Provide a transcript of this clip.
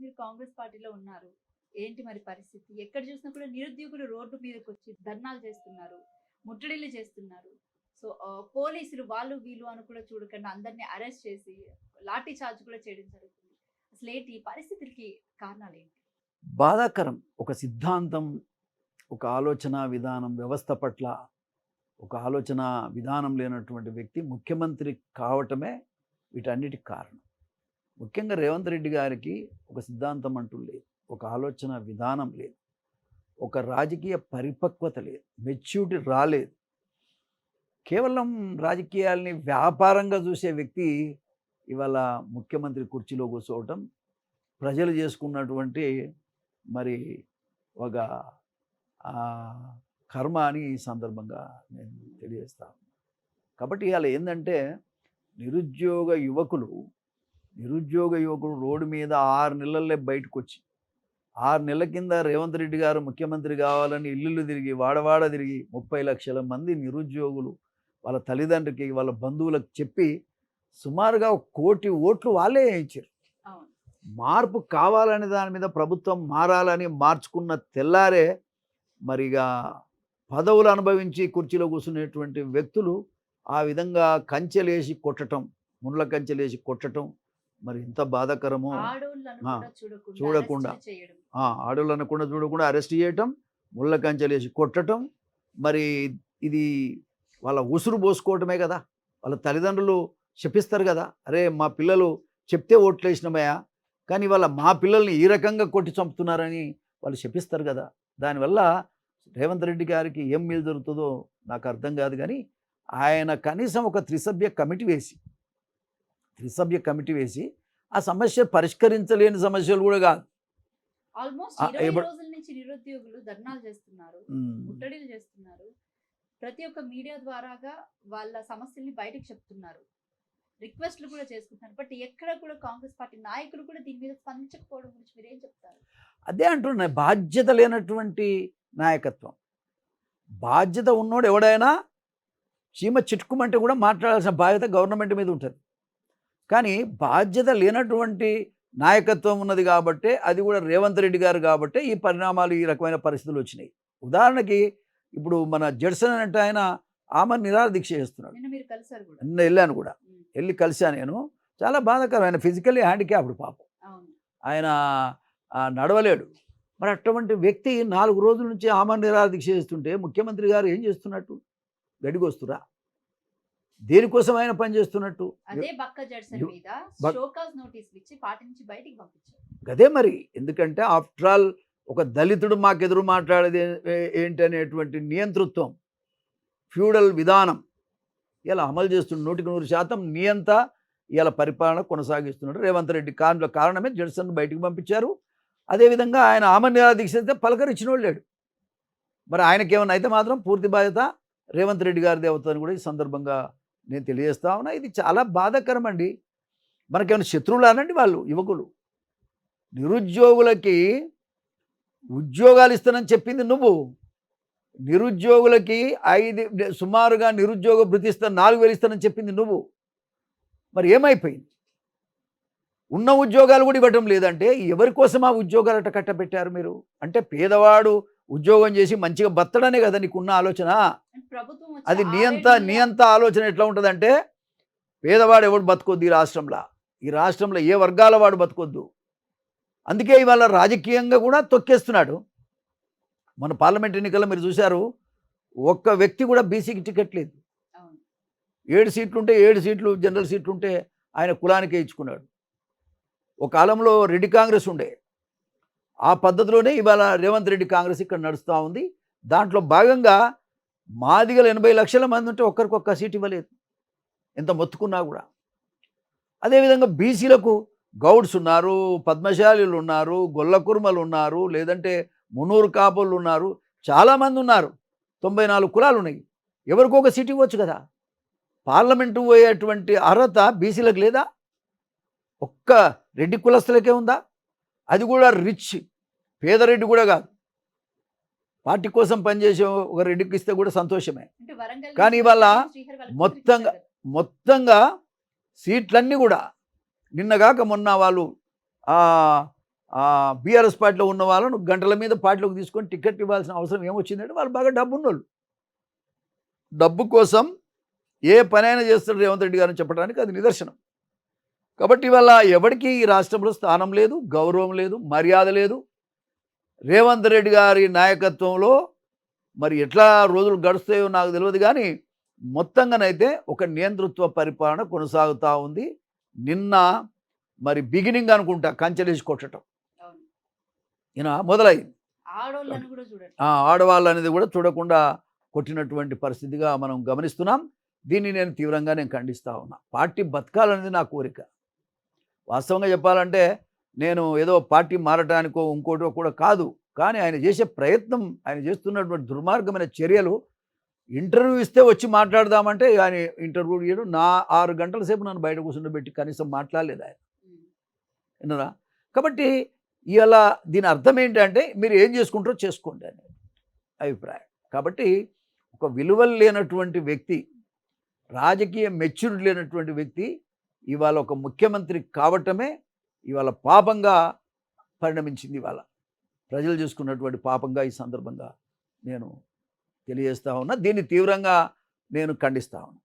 మీరు కాంగ్రెస్ పార్టీలో ఉన్నారు. ఏంటి మరి పరిస్థితి? ఎక్కడ చూసినా కూడా నిరుద్యోగులు రోడ్డు మీదకొచ్చి ధర్నాలు చేస్తున్నారు. ముట్టడిలు చేస్తున్నారు. సో, పోలీసులు వాళ్ళు వీళ్ళు అని కూడా చూడకుండా అందరిని అరెస్ట్ చేసి లాఠీ చార్జ్ కూడా చేయడం జరుగుతుంది. అసలేంటి ఈ పరిస్థితులకి కారణాలేంటి? బాధాకరం. ఒక సిద్ధాంతం, ఒక ఆలోచన విధానం, వ్యవస్థ పట్ల ఒక ఆలోచన విధానం లేనటువంటి వ్యక్తి ముఖ్యమంత్రి కావటమే వీటన్నిటికి కారణం. ముఖ్యంగా రేవంత్ రెడ్డి గారికి ఒక సిద్ధాంతం అంటూ లేదు, ఒక ఆలోచన విధానం లేదు, ఒక రాజకీయ పరిపక్వత లేదు, మెచ్యూరిటీ రాలేదు. కేవలం రాజకీయాల్ని వ్యాపారంగా చూసే వ్యక్తి ఇవాళ ముఖ్యమంత్రి కుర్చీలో కూర్చోవటం ప్రజలు చేసుకున్నటువంటి మరి ఒక కర్మ అని ఈ సందర్భంగా నేను తెలియజేస్తాను. కాబట్టి ఇవాళ ఏంటంటే నిరుద్యోగ యువకులు రోడ్డు మీద 6 నెలలే బయటకు వచ్చి 6 నెలల కింద రేవంత్ రెడ్డి గారు ముఖ్యమంత్రి కావాలని ఇల్లు తిరిగి వాడవాడ తిరిగి 30 లక్షల మంది నిరుద్యోగులు వాళ్ళ తల్లిదండ్రులకి వాళ్ళ బంధువులకు చెప్పి సుమారుగా 1 కోటి ఓట్లు వాళ్ళే వేయించారు. మార్పు కావాలనే దాని మీద ప్రభుత్వం మారాలని మార్చుకున్న తెల్లారే మరిగా పదవులు అనుభవించి కుర్చీలో కూర్చునేటువంటి వ్యక్తులు ఆ విధంగా కంచెలేసి కొట్టడం, ముండ్ల కంచెలేసి కొట్టడం మరి ఎంత బాధాకరమో. చూడకుండా ఆడోళ్ళు అనకుండా చూడకుండా అరెస్ట్ చేయటం, ముళ్ళ కంచెలేసి కొట్టడం, మరి ఇది వాళ్ళ ఉసురు పోసుకోవటమే కదా. వాళ్ళ తల్లిదండ్రులు చెప్పిస్తారు కదా, అరే మా పిల్లలు చెప్తే ఓట్లు వేసినామయ్యా, కానీ వాళ్ళ మా పిల్లల్ని ఈ రకంగా కొట్టి చంపుతున్నారని వాళ్ళు చెప్పిస్తారు కదా. దానివల్ల రేవంత్ రెడ్డి గారికి ఏం మేలు జరుగుతుందో నాకు అర్థం కాదు. కానీ ఆయన కనీసం ఒక త్రిసభ్య కమిటీ వేసి ఆ సమస్య పరిష్కరించలేని సమస్యలు కూడా కాదు. ఆల్మోస్ట్ 20 రోజుల నుంచి నిరుద్యోగులు ధర్నాలు చేస్తున్నారు, ముట్టడిలు చేస్తున్నారు. ప్రతి ఒక్క మీడియా ద్వారాగా వాళ్ళ సమస్యల్ని బయటకు చెప్తున్నారు, రిక్వెస్ట్లు కూడా చేసుకుంటున్నారు. బట్ ఎక్కడ కూడా కాంగ్రెస్ పార్టీ నాయకులు కూడా దీని మీద స్పందించకపోవడం గురించి మీరు ఏం చెప్తారు? అదే అంటున్నా, బాధ్యత లేనటువంటి నాయకత్వం. బాధ్యత ఉన్నోడు ఎవడైనా చీమ చిట్టుకుమంటే కూడా మాట్లాడాల్సిన బాధ్యత గవర్నమెంట్ మీద ఉంటుంది. కానీ బాధ్యత లేనటువంటి నాయకత్వం ఉన్నది కాబట్టి, అది కూడా రేవంత్ రెడ్డి గారు కాబట్టి ఈ పరిణామాలు, ఈ రకమైన పరిస్థితులు వచ్చినాయి. ఉదాహరణకి ఇప్పుడు మన జడ్సన్ అంటే ఆయన ఆమె నిరాహార దీక్ష చేస్తున్నాడు. నిన్న వెళ్ళాను కూడా, వెళ్ళి కలిశాను నేను. చాలా బాధాకరం. ఆయన ఫిజికల్లీ హ్యాండిక్యాప్డ్ పాపం, ఆయన నడవలేడు. మరి అటువంటి వ్యక్తి 4 రోజుల నుంచి ఆమె నిరాహార దీక్ష చేస్తుంటే ముఖ్యమంత్రి గారు ఏం చేస్తున్నట్టు? గడిగొస్తురా? దేనికోసం ఆయన పని చేస్తున్నట్టు? అదే మరి. ఎందుకంటే ఆఫ్టర్ ఆల్ ఒక దళితుడు మాకెదురు మాట్లాడేది ఏంటి అనేటువంటి నియంతృత్వం, ఫ్యూడల్ విధానం ఇలా అమలు చేస్తున్న 100% నియంత ఇలా పరిపాలన కొనసాగిస్తున్నాడు రేవంత్ రెడ్డి. కారణమే జడ్సన్ బయటికి పంపించారు. అదేవిధంగా ఆయన ఆమె నిరాహార దీక్ష అయితే పలకరించినోడు లేడు. మరి ఆయనకేమన్నా అయితే మాత్రం పూర్తి బాధ్యత రేవంత్ రెడ్డి గారిది అవుతుందని కూడా ఈ సందర్భంగా నేను తెలియజేస్తా ఉన్నా. ఇది చాలా బాధాకరం అండి. మనకేమైనా శత్రువులు అనండి వాళ్ళు యువకులు. నిరుద్యోగులకి ఉద్యోగాలు ఇస్తానని చెప్పింది నువ్వు. నిరుద్యోగులకి సుమారుగా నిరుద్యోగ భృతి ఇస్తాను 4,000 ఇస్తానని చెప్పింది నువ్వు. మరి ఏమైపోయింది? ఉన్న ఉద్యోగాలు కూడా ఇవ్వటం లేదంటే ఎవరి కోసం ఆ ఉద్యోగాలు అట్ట కట్టబెట్టారు మీరు? అంటే పేదవాడు ఉద్యోగం చేసి మంచిగా బతడనే కదా నీకున్న ఆలోచన. అది నియంత ఆలోచన ఎట్లా ఉంటుందంటే, పేదవాడు ఎవడు బతకొద్దు ఈ రాష్ట్రంలో ఏ వర్గాల వాడు బతకొద్దు. అందుకే ఇవాళ రాజకీయంగా కూడా తొక్కేస్తున్నాడు. మన పార్లమెంట్ ఎన్నికల్లో మీరు చూశారు, ఒక్క వ్యక్తి కూడా బీసీకి టికెట్ లేదు. 7 సీట్లు ఉంటే 7 సీట్లు జనరల్ సీట్లు ఉంటే ఆయన కులానికే ఇచ్చుకున్నాడు. ఒక కాలంలో రెడ్డి కాంగ్రెస్ ఉండే, ఆ పద్ధతిలోనే ఇవాళ రేవంత్ రెడ్డి కాంగ్రెస్ ఇక్కడ నడుస్తూ ఉంది. దాంట్లో భాగంగా మాదిగలు 80 లక్షల మంది ఉంటే ఒక్కరికొక్క సీట్ ఇవ్వలేదు, ఎంత మొత్తుకున్నా కూడా. అదేవిధంగా బీసీలకు గౌడ్స్ ఉన్నారు, పద్మశాలీలు ఉన్నారు, గొల్ల కుర్మలు ఉన్నారు, లేదంటే మున్నూరు కాపులు ఉన్నారు, చాలామంది ఉన్నారు. 94 కులాలు ఉన్నాయి. ఎవరికొక సీట్ ఇవ్వచ్చు కదా. పార్లమెంటు పోయేటువంటి అర్హత బీసీలకు లేదా? ఒక్క రెడ్డి కులస్తులకే ఉందా? అది కూడా రిచ్ పేదరెడ్డి కూడా కాదు. పార్టీ కోసం పనిచేసే ఒక రెడ్డికి ఇస్తే కూడా సంతోషమే. కానీ ఇవాళ మొత్తంగా సీట్లన్నీ కూడా నిన్నగాక మొన్న వాళ్ళు బీఆర్ఎస్ పార్టీలో ఉన్న వాళ్ళను గంటల మీద పార్టీలోకి తీసుకొని టికెట్ ఇవ్వాల్సిన అవసరం ఏమొచ్చిందంటే వాళ్ళు బాగా డబ్బు ఉన్నోళ్ళు. డబ్బు కోసం ఏ పనైనా చేస్తాడు రేవంత్ రెడ్డి గారిని చెప్పడానికి అది నిదర్శనం. కాబట్టి ఇవాళ ఎవరికి ఈ రాష్ట్రంలో స్థానం లేదు, గౌరవం లేదు, మర్యాద లేదు. రేవంత్ రెడ్డి గారి నాయకత్వంలో మరి ఎట్లా రోజులు గడుస్తాయో నాకు తెలియదు, కానీ మొత్తంగానైతే ఒక నియంతృత్వ పరిపాలన కొనసాగుతూ ఉంది. నిన్న మరి బిగినింగ్ అనుకుంటా కంచెలేసి కొట్టడం అవును. ఈయన మొదలైంది. ఆడోళ్ళని కూడా చూడండి. ఆడవాళ్ళు అనేది కూడా చూడకుండా కొట్టినటువంటి పరిస్థితిగా మనం గమనిస్తున్నాం. దీన్ని నేను తీవ్రంగా ఖండిస్తూ ఉన్నా. పార్టీ బతకాలనేది నా కోరిక. వాస్తవంగా చెప్పాలంటే నేను ఏదో పార్టీ మారటానికో ఇంకోటో కూడా కాదు, కానీ ఆయన చేసే ప్రయత్నం, ఆయన చేస్తున్నటువంటి దుర్మార్గమైన చర్యలు, ఇంటర్వ్యూ ఇస్తే వచ్చి మాట్లాడదామంటే ఆయన ఇంటర్వ్యూ ఇవ్వడం, నా 6 గంటల సేపు నన్ను బయట కూర్చుండబెట్టి కనీసం మాట్లాడలేదు ఆయన. విన్నారా? కాబట్టి ఇలా దీని అర్థం ఏంటంటే మీరు ఏం చేసుకుంటారో చేసుకోండి అనే అభిప్రాయం. కాబట్టి ఒక విలువలు లేనటువంటి వ్యక్తి, రాజకీయ మెచ్యూరిటీ లేనటువంటి వ్యక్తి ఇవాళ ఒక ముఖ్యమంత్రి కావటమే ఇవాళ పాపంగా పరిణమించింది. ఇవాళ ప్రజలు చేసుకున్నటువంటి పాపంగా ఈ సందర్భంగా నేను తెలియజేస్తా ఉన్నా. దీన్ని తీవ్రంగా నేను ఖండిస్తా ఉన్నా.